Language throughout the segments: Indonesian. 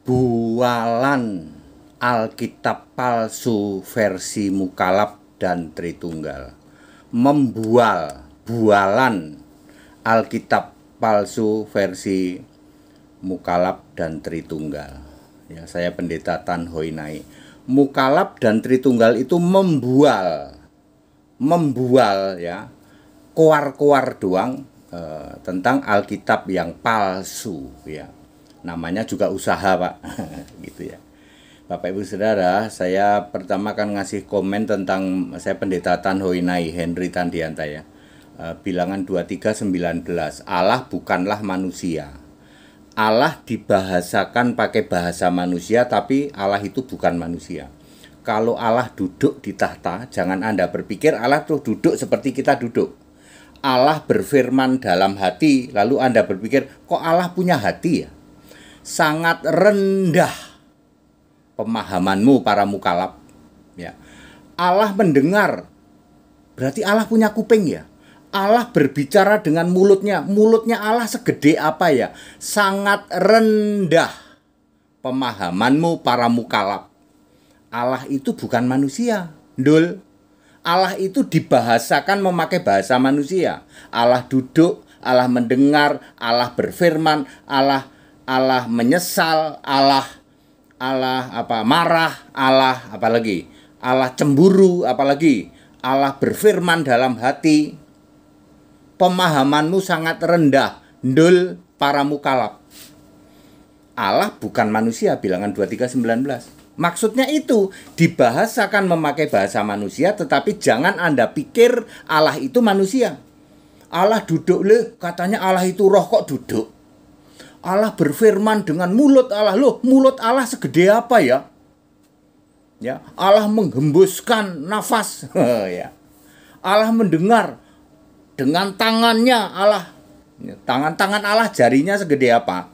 Bualan Alkitab palsu versi Mukalab dan Tritunggal. Bualan Alkitab palsu versi Mukalab dan Tritunggal. Ya, saya Pendeta Tan Hoinai. Mukalab dan Tritunggal itu membual ya, koar-koar doang tentang Alkitab yang palsu ya. Namanya juga usaha, Pak. Gitu ya. Bapak Ibu Saudara, saya pertama akan ngasih komen tentang saya Pendeta Tan Hoinai Henry Tandianta ya. Bilangan 23:19. Allah bukanlah manusia. Allah dibahasakan pakai bahasa manusia, tapi Allah itu bukan manusia. Kalau Allah duduk di tahta, jangan Anda berpikir Allah tuh duduk seperti kita duduk. Allah berfirman dalam hati, lalu Anda berpikir, kok Allah punya hati ya? Sangat rendah pemahamanmu para mukalab ya. Allah mendengar, berarti Allah punya kuping ya. Allah berbicara dengan mulutnya Allah segede apa ya? Sangat rendah pemahamanmu para mukalab. Allah itu bukan manusia, ndul. Allah itu dibahasakan memakai bahasa manusia. Allah duduk, Allah mendengar, Allah berfirman, Allah menyesal, Allah marah, Allah apalagi, Allah cemburu, apalagi Allah berfirman dalam hati. Pemahamanmu sangat rendah, ndul para mukalab. Allah bukan manusia, bilangan 23:19. Maksudnya itu dibahasakan memakai bahasa manusia, tetapi jangan Anda pikir Allah itu manusia. Allah duduk, katanya Allah itu roh kok duduk. Allah berfirman dengan mulut Allah. Mulut Allah segede apa ya? Ya, Allah menghembuskan nafas. Ya. Allah mendengar dengan tangannya Allah. Tangan Allah jarinya segede apa?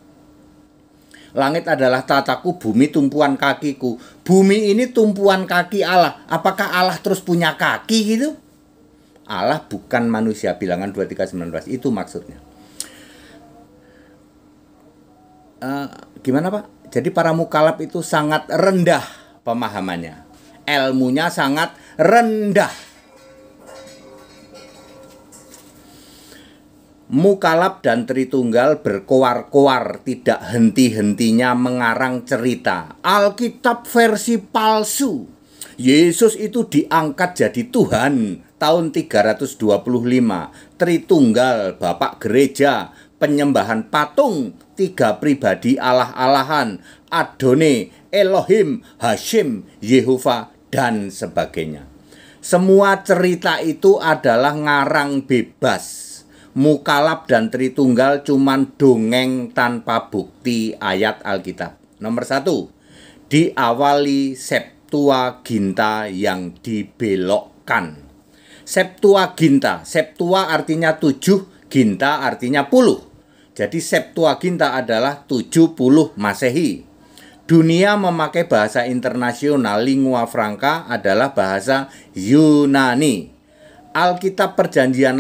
Langit adalah tataku, bumi tumpuan kakiku. Bumi ini tumpuan kaki Allah. Apakah Allah terus punya kaki gitu? Allah bukan manusia, bilangan 23:19. Itu maksudnya. Gimana Pak? Jadi para mukalab itu sangat rendah pemahamannya. Ilmunya sangat rendah. Mukalab dan Tritunggal berkoar-koar, tidak henti-hentinya mengarang cerita. Alkitab versi palsu. Yesus itu diangkat jadi Tuhan tahun 325. Tritunggal, Bapak Gereja, penyembahan patung, 3 pribadi Allah-allahan, Adone, Elohim, Hashim, Yehova, dan sebagainya. Semua cerita itu adalah ngarang bebas. Mukalab dan Tritunggal cuman dongeng tanpa bukti ayat Alkitab. Nomor 1, diawali Septuaginta yang dibelokkan. Septuaginta, Septua artinya 7, Ginta artinya puluh. Jadi Septuaginta adalah 70 Masehi. Dunia memakai bahasa internasional, lingua franca adalah bahasa Yunani. Alkitab Perjanjian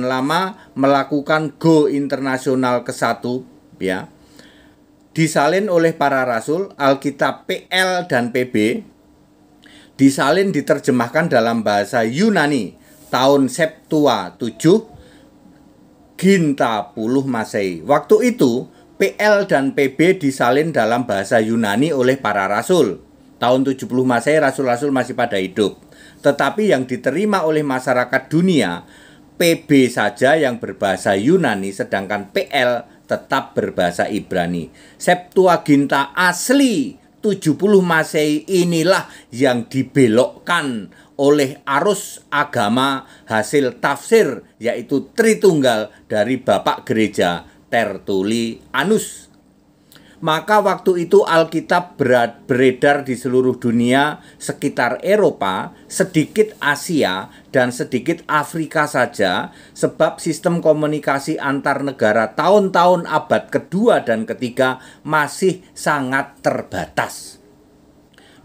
Lama melakukan go internasional ke-1 ya. Disalin oleh para rasul. Alkitab PL dan PB disalin diterjemahkan dalam bahasa Yunani tahun Septua 7, Ginta 10 Masehi. Waktu itu PL dan PB disalin dalam bahasa Yunani oleh para rasul. Tahun 70 Masehi rasul-rasul masih pada hidup. Tetapi yang diterima oleh masyarakat dunia PB saja yang berbahasa Yunani, sedangkan PL tetap berbahasa Ibrani. Septuaginta asli 70 Masehi inilah yang dibelokkan oleh arus agama hasil tafsir, yaitu Tritunggal dari Bapak Gereja Tertullianus. Maka waktu itu Alkitab beredar di seluruh dunia, sekitar Eropa, sedikit Asia, dan sedikit Afrika saja, sebab sistem komunikasi antar negara tahun-tahun abad kedua dan ketiga masih sangat terbatas.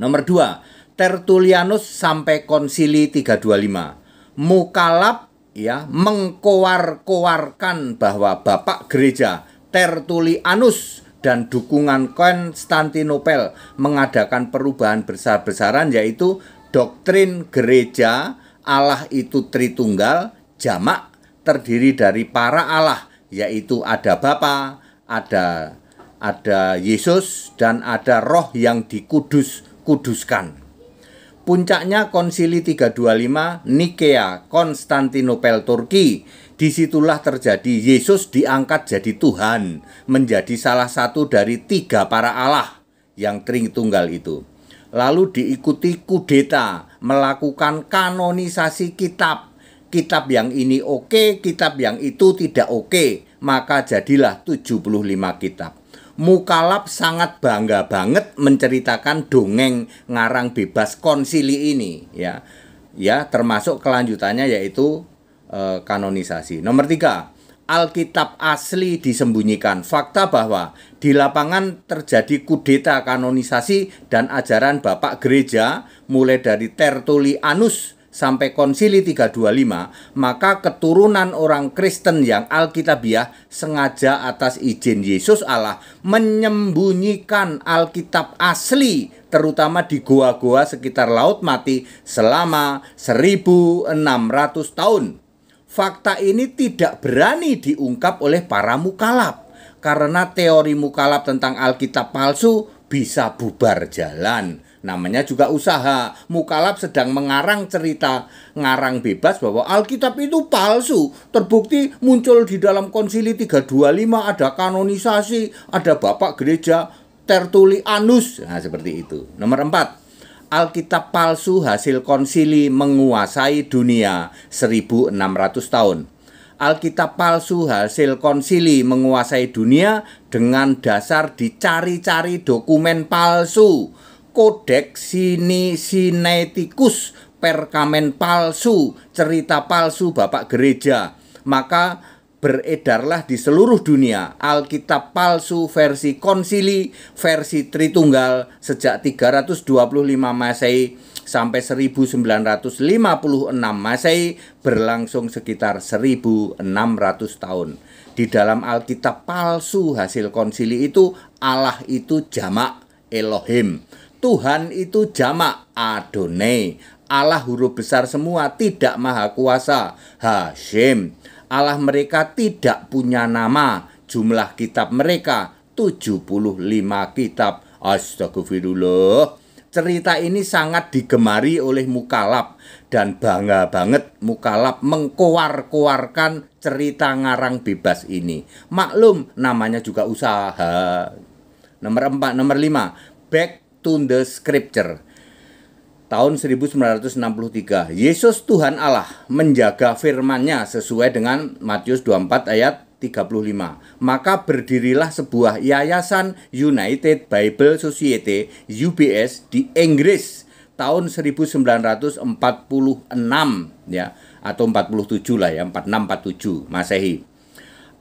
Nomor 2, Tertullianus sampai Konsili 325. Mukalab ya mengkoar-koarkan bahwa Bapak Gereja Tertullianus dan dukungan Konstantinopel mengadakan perubahan besar-besaran, yaitu doktrin gereja Allah itu Tritunggal, jamak, terdiri dari para Allah, yaitu ada Bapa, ada Yesus, dan ada Roh yang dikuduskan. Puncaknya Konsili 325 Nikea, Konstantinopel, Turki. Disitulah terjadi Yesus diangkat jadi Tuhan, menjadi salah satu dari 3 para Allah yang Tritunggal itu. Lalu diikuti kudeta, melakukan kanonisasi kitab. Kitab yang ini oke, kitab yang itu tidak oke. Maka jadilah 75 kitab. Mukalab sangat bangga banget menceritakan dongeng ngarang bebas konsili ini, ya. Ya, termasuk kelanjutannya yaitu kanonisasi. Nomor 3, Alkitab asli disembunyikan. Fakta bahwa di lapangan terjadi kudeta kanonisasi dan ajaran Bapak Gereja mulai dari Tertullianus sampai Konsili 325, maka keturunan orang Kristen yang Alkitabiah sengaja atas izin Yesus Allah menyembunyikan Alkitab asli, terutama di goa-goa sekitar Laut Mati selama 1600 tahun. Fakta ini tidak berani diungkap oleh para mukalab, karena teori mukalab tentang Alkitab palsu bisa bubar jalan. Namanya juga usaha. Mukalab sedang mengarang cerita ngarang bebas bahwa Alkitab itu palsu. Terbukti muncul di dalam Konsili 325 ada kanonisasi, ada Bapak Gereja Tertullianus. Nah, seperti itu. Nomor 4, Alkitab palsu hasil konsili menguasai dunia 1600 tahun. Alkitab palsu hasil konsili menguasai dunia dengan dasar dicari-cari dokumen palsu, Kodeks Sinaiticus, perkamen palsu, cerita palsu Bapak Gereja. Maka beredarlah di seluruh dunia Alkitab palsu versi konsili, versi Tritunggal sejak 325 Masehi sampai 1956 Masehi, berlangsung sekitar 1600 tahun. Di dalam Alkitab palsu hasil konsili itu, Allah itu jamak, Elohim. Tuhan itu jamak, Adonai. Allah huruf besar semua, tidak maha kuasa, Hashem. Allah mereka tidak punya nama. Jumlah kitab mereka 75 kitab. Astagfirullah. Cerita ini sangat digemari oleh mukalab, dan bangga banget mukalab mengkoar-koarkan cerita ngarang bebas ini. Maklum, namanya juga usaha. Nomor 5, Back to the Scripture. Tahun 1963, Yesus Tuhan Allah menjaga firman-Nya sesuai dengan Matius 24 ayat 35. Maka berdirilah sebuah yayasan United Bible Society (UBS) di Inggris tahun 1946 ya, atau 47 lah ya, 46-47 Masehi.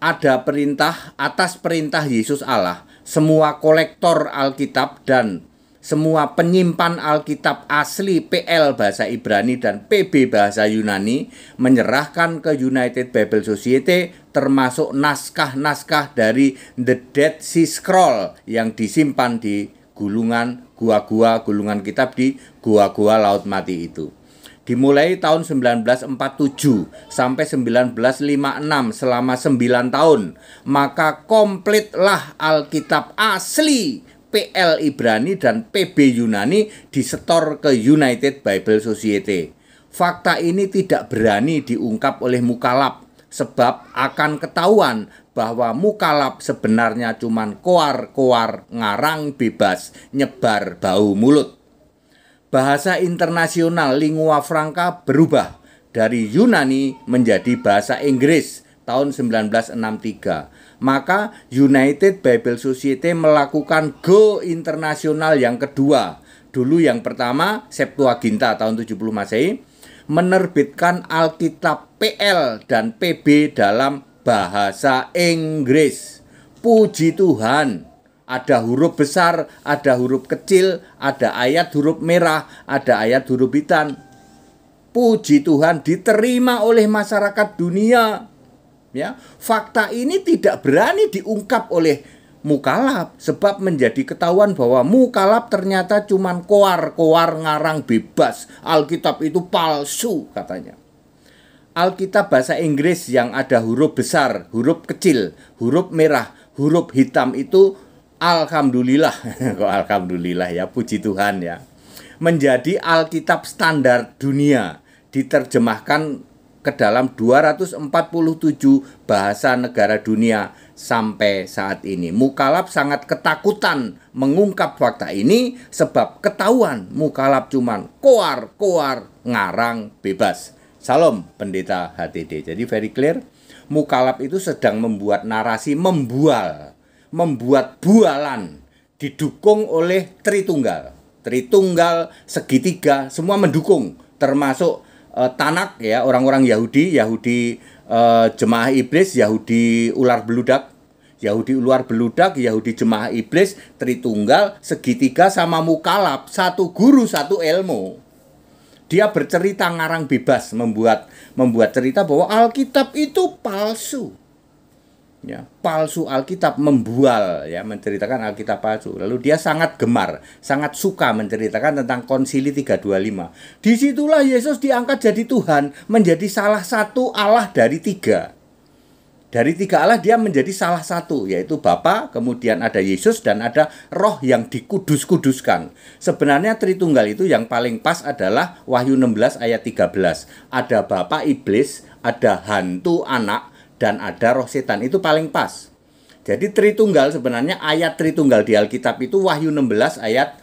Ada perintah, atas perintah Yesus Allah, semua kolektor Alkitab dan semua penyimpan Alkitab asli PL bahasa Ibrani dan PB bahasa Yunani menyerahkan ke United Bible Society, termasuk naskah-naskah dari The Dead Sea Scroll yang disimpan di gulungan gulungan kitab di gua-gua Laut Mati itu. Dimulai tahun 1947 sampai 1956, selama 9 tahun, maka komplitlah Alkitab asli PL Ibrani dan PB Yunani disetor ke United Bible Society. Fakta ini tidak berani diungkap oleh mukalab, sebab akan ketahuan bahwa mukalab sebenarnya cuman koar-koar ngarang bebas, nyebar bau mulut. Bahasa internasional lingua franca berubah dari Yunani menjadi bahasa Inggris tahun 1963. Maka United Bible Society melakukan go internasional yang kedua. Dulu yang pertama, Septuaginta tahun 70 Masehi, menerbitkan Alkitab PL dan PB dalam bahasa Inggris. Puji Tuhan, ada huruf besar, ada huruf kecil, ada ayat huruf merah, ada ayat huruf hitam. Puji Tuhan, diterima oleh masyarakat dunia. Ya, fakta ini tidak berani diungkap oleh mukalaf, sebab menjadi ketahuan bahwa mukalaf ternyata cuman koar-koar ngarang bebas. Alkitab itu palsu katanya. Alkitab bahasa Inggris yang ada huruf besar, huruf kecil, huruf merah, huruf hitam itu alhamdulillah. Kok alhamdulillah ya, puji Tuhan ya. Menjadi Alkitab standar dunia, diterjemahkan ke dalam 247 bahasa negara dunia sampai saat ini. Mukalaf sangat ketakutan mengungkap fakta ini sebab ketahuan mukalaf cuman koar-koar ngarang bebas. Salam Pendeta HTD. Jadi very clear, mukalaf itu sedang membuat narasi membuat bualan didukung oleh Tritunggal. Tritunggal, segitiga, semua mendukung, termasuk Tanak ya, orang-orang Yahudi jemaah iblis, Yahudi ular beludak, Yahudi jemaah iblis, Tritunggal, segitiga sama mukalaf, satu guru satu ilmu. Dia bercerita ngarang bebas, membuat cerita bahwa Alkitab itu palsu. Ya, palsu Alkitab, membual ya, menceritakan Alkitab palsu. Lalu dia sangat gemar, sangat suka menceritakan tentang Konsili 325. Disitulah Yesus diangkat jadi Tuhan, menjadi salah satu Allah dari tiga. Dari tiga Allah dia menjadi salah satu, yaitu Bapa, kemudian ada Yesus dan ada Roh yang dikudus-kuduskan. Sebenarnya Tritunggal itu yang paling pas adalah Wahyu 16 ayat 13. Ada Bapa iblis, ada hantu anak, dan ada roh setan. Itu paling pas. Jadi Tritunggal sebenarnya ayat Tritunggal di Alkitab itu Wahyu 16 ayat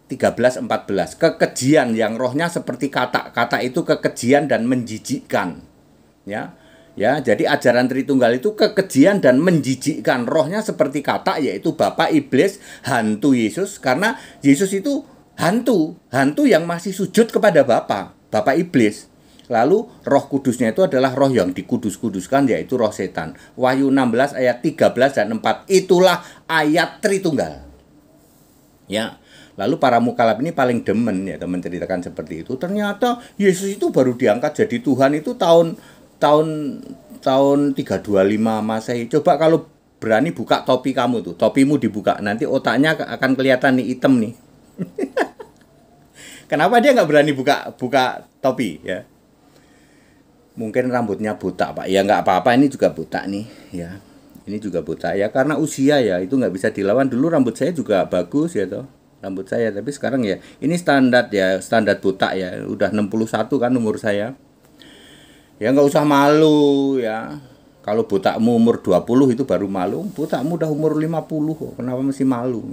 13-14. Kekejian yang rohnya seperti kata. Kata itu kekejian dan menjijikkan. Ya, jadi ajaran Tritunggal itu kekejian dan menjijikkan. Rohnya seperti kata, yaitu Bapa iblis, hantu Yesus. Karena Yesus itu hantu yang masih sujud kepada Bapa iblis. Lalu Roh Kudusnya itu adalah roh yang dikudus-kuduskan, yaitu roh setan. Wahyu 16 ayat 13 dan 4. Itulah ayat Tritunggal. Ya. Lalu para mukalaf ini paling demen ya menceritakan seperti itu. Ternyata Yesus itu baru diangkat jadi Tuhan itu tahun 325 Masehi. Coba kalau berani buka topi kamu tuh, topimu dibuka, nanti otaknya akan kelihatan nih hitam nih. Kenapa dia nggak berani buka topi ya? Mungkin rambutnya buta Pak. Ya nggak apa-apa, ini juga buta nih ya. Ini juga buta ya, karena usia ya, itu nggak bisa dilawan. Dulu rambut saya juga bagus ya toh, rambut saya. Tapi sekarang ya ini standar ya, standar buta ya. Udah 61 kan umur saya. Ya nggak usah malu ya. Kalau butakmu umur 20 itu baru malu. Butakmu udah umur 50, kenapa masih malu?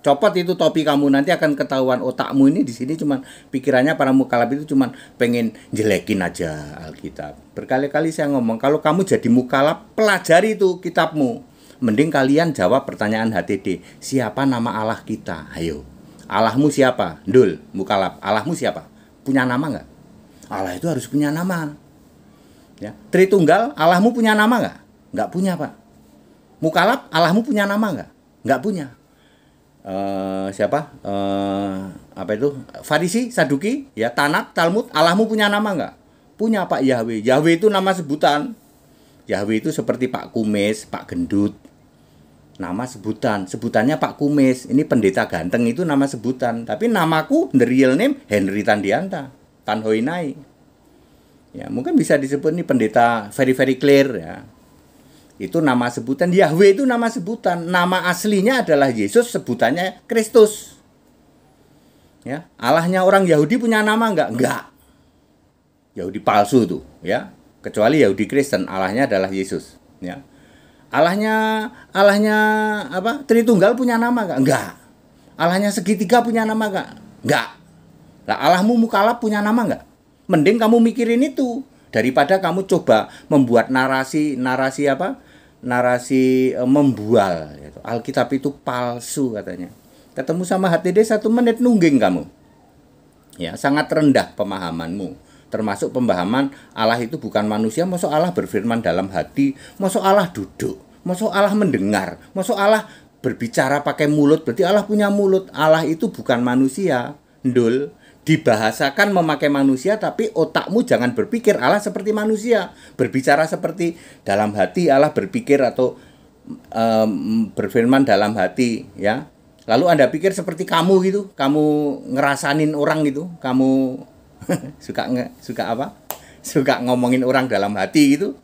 Copot itu topi kamu, nanti akan ketahuan otakmu ini di sini cuman pikirannya para mukalaf itu cuman pengen jelekin aja Alkitab. Berkali-kali saya ngomong, kalau kamu jadi mukalaf, pelajari itu kitabmu. Mending kalian jawab pertanyaan HTD, siapa nama Allah kita? Ayo. Allahmu siapa? Ndul, mukalaf. Allahmu siapa? Punya nama nggak? Allah itu harus punya nama. Ya. Tritunggal, Allahmu punya nama nggak? Nggak punya Pak. Mukalaf, Allahmu punya nama nggak? Nggak punya. Apa itu? Farisi, Saduki, ya, Tanak, Talmud, Allahmu punya nama nggak? Punya Pak, Yahweh. Yahweh itu nama sebutan. Yahweh itu seperti Pak Kumis, Pak Gendut. Nama sebutan. Sebutannya Pak Kumis. Ini pendeta ganteng itu nama sebutan. Tapi namaku, the real name, Henry Tandianta, Tanhoinai. Ya, mungkin bisa disebut ini pendeta very clear ya. Itu nama sebutan. Yahweh itu nama sebutan. Nama aslinya adalah Yesus, sebutannya Kristus. Ya, Allahnya orang Yahudi punya nama enggak? Enggak. Yahudi palsu tuh, ya. Kecuali Yahudi Kristen, Allahnya adalah Yesus, ya. Allahnya apa? Tritunggal punya nama enggak? Enggak. Allahnya segitiga punya nama enggak? Enggak. Lah Allahmu mukalaf punya nama enggak? Mending kamu mikirin itu daripada kamu coba membuat narasi membual gitu. Alkitab itu palsu katanya. Ketemu sama HTD 1 menit nungging kamu. Ya, sangat rendah pemahamanmu. Termasuk pemahaman Allah itu bukan manusia, masuk Allah berfirman dalam hati, masuk Allah duduk, masuk Allah mendengar, masuk Allah berbicara pakai mulut, berarti Allah punya mulut. Allah itu bukan manusia, ndul. Dibahasakan memakai manusia, tapi otakmu jangan berpikir Allah seperti manusia, berbicara seperti dalam hati Allah berpikir atau berfirman dalam hati, ya. Lalu Anda pikir seperti kamu gitu, kamu ngerasanin orang gitu, kamu suka apa? Suka ngomongin orang dalam hati gitu,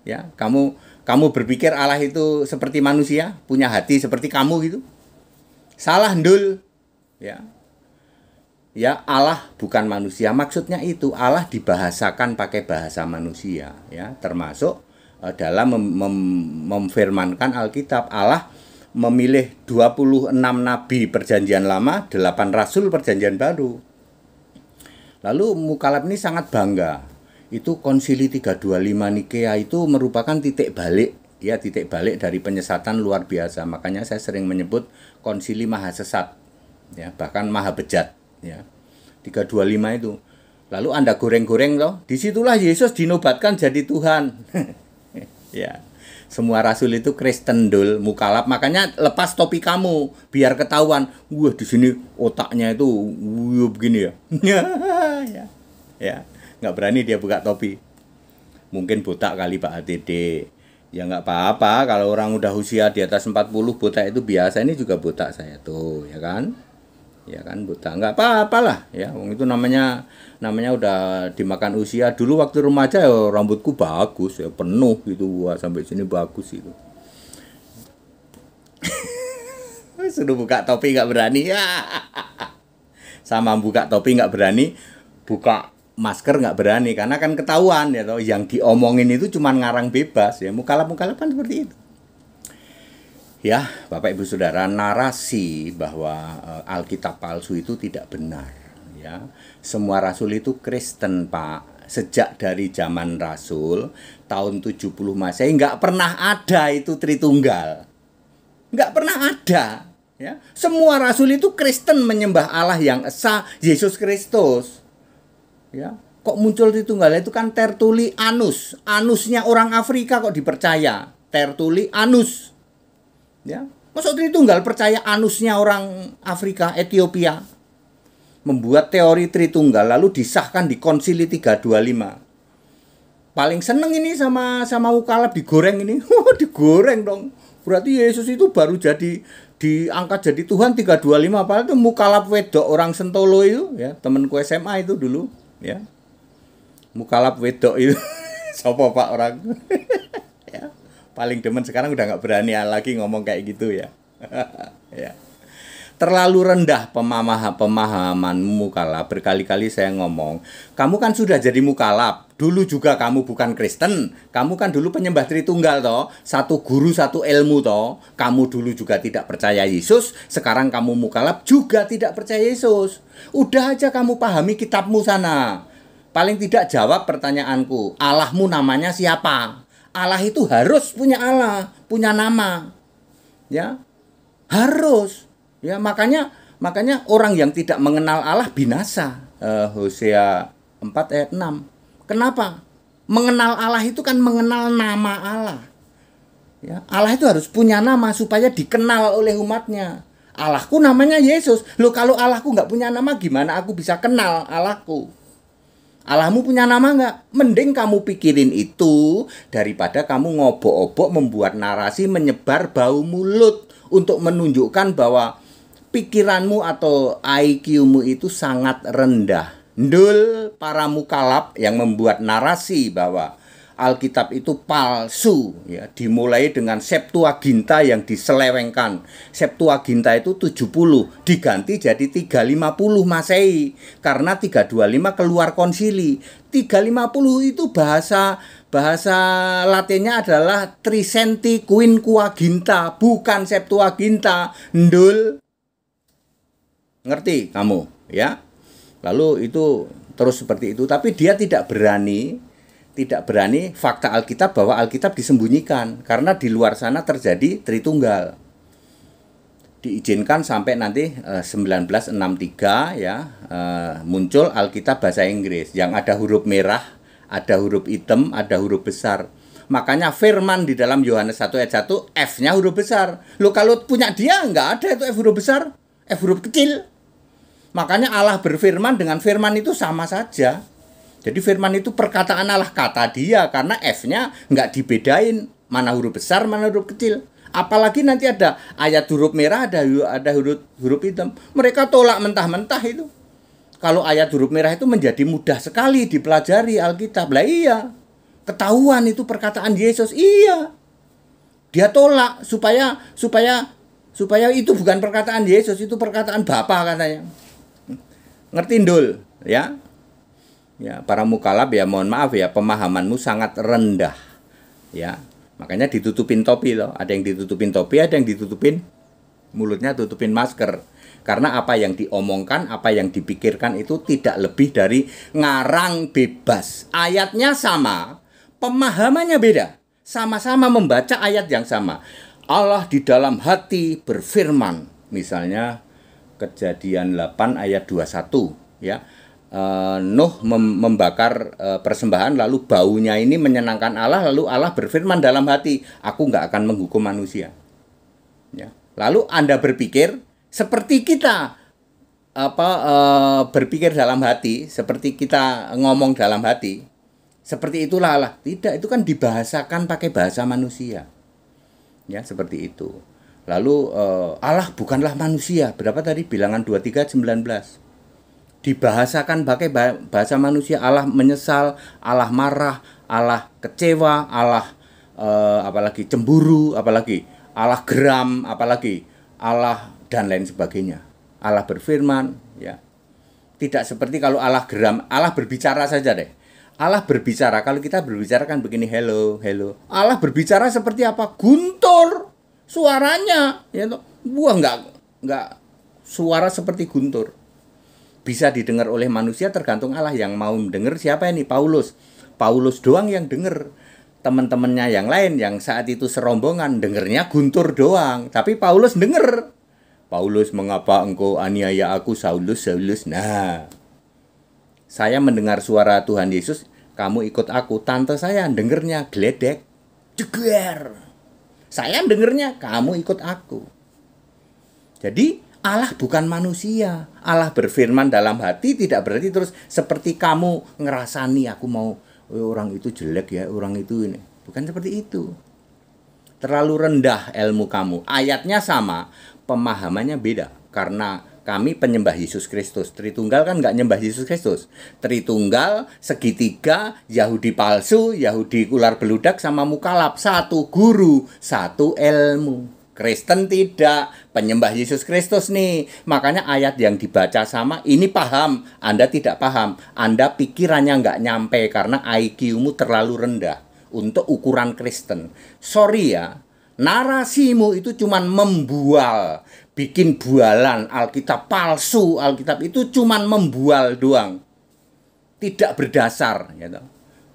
ya. Kamu berpikir Allah itu seperti manusia, punya hati seperti kamu gitu. Salah ndul, ya. Ya, Allah bukan manusia. Maksudnya itu Allah dibahasakan pakai bahasa manusia, ya, termasuk dalam memfirmankan Alkitab. Allah memilih 26 nabi perjanjian lama, 8 rasul perjanjian baru. Lalu Mukalab ini sangat bangga. Itu Konsili 325 Nikea itu merupakan titik balik, ya, titik balik dari penyesatan luar biasa. Makanya saya sering menyebut Konsili Maha Sesat, ya, bahkan Maha Bejat, ya. 325 itu. Lalu Anda goreng-goreng loh, disitulah Yesus dinobatkan jadi Tuhan. Ya, semua rasul itu Kristen dul, Mukalab. Makanya lepas topi kamu biar ketahuan. Wah, di sini otaknya itu begini ya. Ya. Ya, nggak berani dia buka topi. Mungkin botak kali Pak HTD. Ya nggak apa-apa, kalau orang udah usia di atas 40 botak itu biasa. Ini juga botak saya tuh, ya kan? Ya kan, botak, nggak apa-apalah, ya. Itu namanya udah dimakan usia. Dulu waktu remaja ya rambutku bagus, ya, penuh gitu. Wah, sampai sini bagus itu. Sudah buka topi nggak berani, ya. Sama buka topi nggak berani, buka masker nggak berani, karena kan ketahuan, ya toh, yang diomongin itu cuma ngarang bebas, ya. Mukalab kan seperti itu. Ya, Bapak Ibu Saudara, narasi bahwa Alkitab palsu itu tidak benar, ya. Semua rasul itu Kristen, Pak. Sejak dari zaman Rasul tahun 70 Masehi nggak pernah ada itu Tritunggal. Nggak pernah ada, ya. Semua rasul itu Kristen, menyembah Allah yang esa, Yesus Kristus. Ya, kok muncul Tritunggal? Itu kan Tertullianus. Anusnya orang Afrika kok dipercaya. Tertullianus. Ya, masuk Tritunggal percaya anusnya orang Afrika, Ethiopia. Membuat teori Tritunggal lalu disahkan di Konsili 325. Paling seneng ini sama Mukalab digoreng ini. Digoreng dong. Berarti Yesus itu baru diangkat jadi Tuhan 325. Padahal itu Mukalab wedok orang Sentolo itu, ya, temanku SMA itu dulu, ya. Mukalab wedok itu. Sopo Pak orang? Ya. Paling demen sekarang udah nggak berani lagi ngomong kayak gitu, ya. Ya. Terlalu rendah pemahaman Mukalab. Berkali-kali saya ngomong, kamu kan sudah jadi Mukalab. Dulu juga kamu bukan Kristen. Kamu kan dulu penyembah Tritunggal toh. Satu guru, satu ilmu toh. Kamu dulu juga tidak percaya Yesus. Sekarang kamu Mukalab juga tidak percaya Yesus. Udah aja kamu pahami kitabmu sana. Paling tidak jawab pertanyaanku. Allahmu namanya siapa? Allah itu harus punya Allah, punya nama. Ya. Harus. Ya, makanya orang yang tidak mengenal Allah binasa. Hosea 4 ayat 6. Kenapa? Mengenal Allah itu kan mengenal nama Allah. Ya, Allah itu harus punya nama supaya dikenal oleh umatnya. Allahku namanya Yesus. Loh, kalau Allahku nggak punya nama, gimana aku bisa kenal Allahku? Allahmu punya nama nggak? Mending kamu pikirin itu daripada kamu ngobok-obok membuat narasi menyebar bau mulut untuk menunjukkan bahwa pikiranmu atau IQ-mu itu sangat rendah. Ndul para Mukalab yang membuat narasi bahwa Alkitab itu palsu, ya, dimulai dengan Septuaginta yang diselewengkan. Septuaginta itu 70 diganti jadi 350 Masehi karena 325 keluar konsili. 350 itu bahasa Latinnya adalah Trisenti Quinquaginta, bukan Septuaginta. Ndul. Ngerti kamu, ya? Lalu itu terus seperti itu, tapi dia tidak berani fakta Alkitab bahwa Alkitab disembunyikan karena di luar sana terjadi Tritunggal. Diizinkan sampai nanti 1963, ya, muncul Alkitab bahasa Inggris yang ada huruf merah, ada huruf hitam, ada huruf besar. Makanya firman di dalam Yohanes 1 ayat 1 F-nya huruf besar. Loh, kalau punya dia nggak ada itu F huruf besar, F huruf kecil. Makanya Allah berfirman dengan firman itu sama saja. Jadi firman itu perkataan Allah, kata dia, karena F-nya nggak dibedain mana huruf besar, mana huruf kecil. Apalagi nanti ada ayat huruf merah, ada huruf hitam. Mereka tolak mentah-mentah itu. Kalau ayat huruf merah itu menjadi mudah sekali dipelajari Alkitab. Lah iya. Ketahuan itu perkataan Yesus. Iya. Dia tolak supaya itu bukan perkataan Yesus, itu perkataan Bapa katanya. Ngerti ndul, ya? Ya, para mukalab ya mohon maaf ya, pemahamanmu sangat rendah. Ya. Makanya ditutupin topi loh. Ada yang ditutupin topi, ada yang ditutupin mulutnya, tutupin masker. Karena apa yang diomongkan, apa yang dipikirkan itu tidak lebih dari ngarang bebas. Ayatnya sama, pemahamannya beda. Sama-sama membaca ayat yang sama. Allah di dalam hati berfirman. Misalnya Kejadian 8 ayat 21 ya. Nuh membakar persembahan, lalu baunya ini menyenangkan Allah, lalu Allah berfirman dalam hati, aku nggak akan menghukum manusia. Ya. Lalu Anda berpikir seperti kita berpikir dalam hati, seperti kita ngomong dalam hati, seperti itulah Allah. Tidak, itu kan dibahasakan pakai bahasa manusia. Ya, seperti itu. Lalu Allah bukanlah manusia. Berapa tadi? Bilangan 23:19. Dibahasakan pakai bahasa manusia. Allah menyesal, Allah marah, Allah kecewa, Allah apalagi cemburu, apalagi Allah geram, apalagi Allah dan lain sebagainya. Allah berfirman, ya. Tidak seperti kalau Allah geram, Allah berbicara saja deh. Allah berbicara, kalau kita berbicara kan begini, hello, hello. Allah berbicara seperti apa? Guntur suaranya, ya toh. Wah, enggak suara seperti guntur. Bisa didengar oleh manusia, tergantung Allah yang mau mendengar. Siapa ini? Paulus doang yang dengar. Teman-temannya yang lain yang saat itu serombongan dengernya guntur doang, tapi Paulus dengar. Paulus, mengapa engkau aniaya aku, Saulus, Saulus? Nah, saya mendengar suara Tuhan Yesus, kamu ikut aku. Tante saya dengernya geledek, jeger. Saya dengernya, kamu ikut aku. Jadi Allah bukan manusia. Allah berfirman dalam hati, tidak berarti terus seperti kamu ngerasani, aku mau orang itu jelek ya, orang itu ini. Bukan seperti itu. Terlalu rendah ilmu kamu. Ayatnya sama, pemahamannya beda. Karena kami penyembah Yesus Kristus. Tritunggal kan nggak nyembah Yesus Kristus. Tritunggal, segitiga, Yahudi palsu, Yahudi ular beludak, sama mukalab. Satu guru, satu ilmu. Kristen tidak, penyembah Yesus Kristus nih. Makanya ayat yang dibaca sama, ini paham, Anda tidak paham. Anda pikirannya nggak nyampe karena IQ-mu terlalu rendah untuk ukuran Kristen. Sorry ya, narasimu itu cuman membual, bikin bualan, Alkitab palsu, Alkitab itu cuman membual doang. Tidak berdasar, gitu.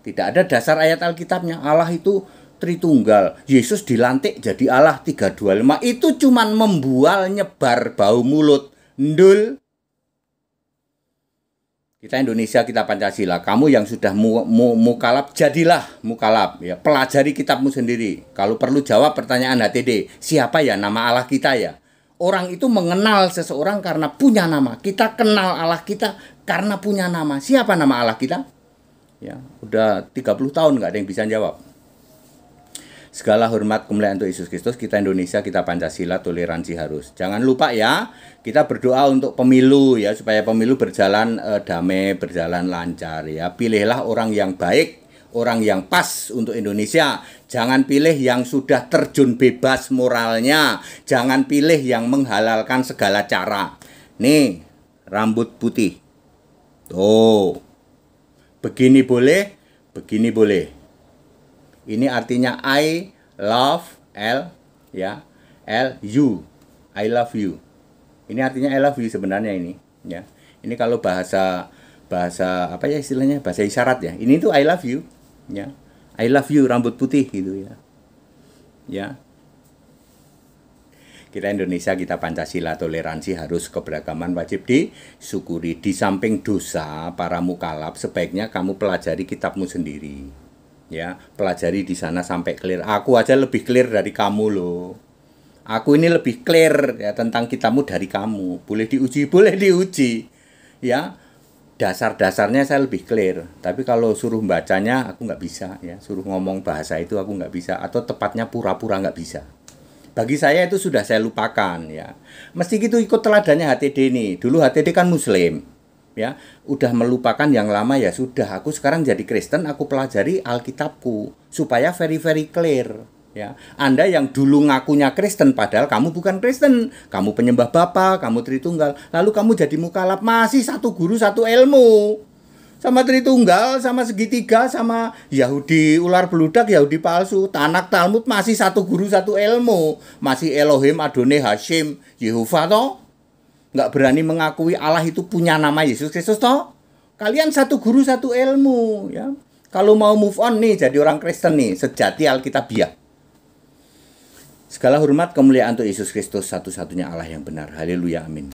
Tidak ada dasar ayat Alkitabnya. Allah itu Tritunggal, Yesus dilantik jadi Allah 325. Itu cuman membual, nyebar bau mulut. Ndul. Kita Indonesia, kita Pancasila. Kamu yang sudah mukalab, jadilah mukalab ya. Pelajari kitabmu sendiri. Kalau perlu jawab pertanyaan HTD, siapa ya nama Allah kita ya? Orang itu mengenal seseorang karena punya nama. Kita kenal Allah kita karena punya nama. Siapa nama Allah kita? Ya, udah 30 tahun nggak ada yang bisa jawab. Segala hormat kemuliaan untuk Yesus Kristus. Kita Indonesia, kita Pancasila, toleransi harus. Jangan lupa ya, kita berdoa untuk pemilu ya, supaya pemilu berjalan damai, berjalan lancar ya. Pilihlah orang yang baik, orang yang pas untuk Indonesia. Jangan pilih yang sudah terjun bebas moralnya. Jangan pilih yang menghalalkan segala cara. Nih, rambut putih. Tuh. Begini boleh, begini boleh. Ini artinya I love L ya. L you. I love you. Ini artinya I love you sebenarnya ini ya. Ini kalau bahasa apa ya istilahnya? Bahasa isyarat ya. Ini tuh I love you ya. I love you rambut putih gitu ya. Ya. Kita Indonesia, kita Pancasila, toleransi harus, keberagaman wajib disyukuri. Di samping dosa para mukalab, sebaiknya kamu pelajari kitabmu sendiri. Ya, pelajari di sana sampai clear. Aku aja lebih clear dari kamu loh. Aku ini lebih clear ya tentang kitabmu dari kamu. Boleh diuji, boleh diuji. Ya, dasar-dasarnya saya lebih clear. Tapi kalau suruh bacanya aku nggak bisa ya. Suruh ngomong bahasa itu aku nggak bisa. Atau tepatnya pura-pura nggak bisa. Bagi saya itu sudah saya lupakan ya. Mesti gitu ikut teladannya HTD nih. Dulu HTD kan Muslim. Ya, udah melupakan yang lama ya sudah. Aku sekarang jadi Kristen, aku pelajari Alkitabku supaya very clear. Ya, Anda yang dulu ngakunya Kristen padahal kamu bukan Kristen, kamu penyembah Bapa, kamu Tritunggal, lalu kamu jadi mukalaf, masih satu guru satu ilmu. Sama Tritunggal, sama segitiga, sama Yahudi ular beludak, Yahudi palsu, Tanak Talmud masih satu guru satu ilmu, masih Elohim, Adonai, Hashim, Yehova toh. Nggak berani mengakui Allah itu punya nama Yesus Kristus toh. Kalian satu guru satu ilmu ya. Kalau mau move on nih jadi orang Kristen nih, sejati Alkitabiah. Segala hormat kemuliaan untuk Yesus Kristus, satu-satunya Allah yang benar. Haleluya, amin.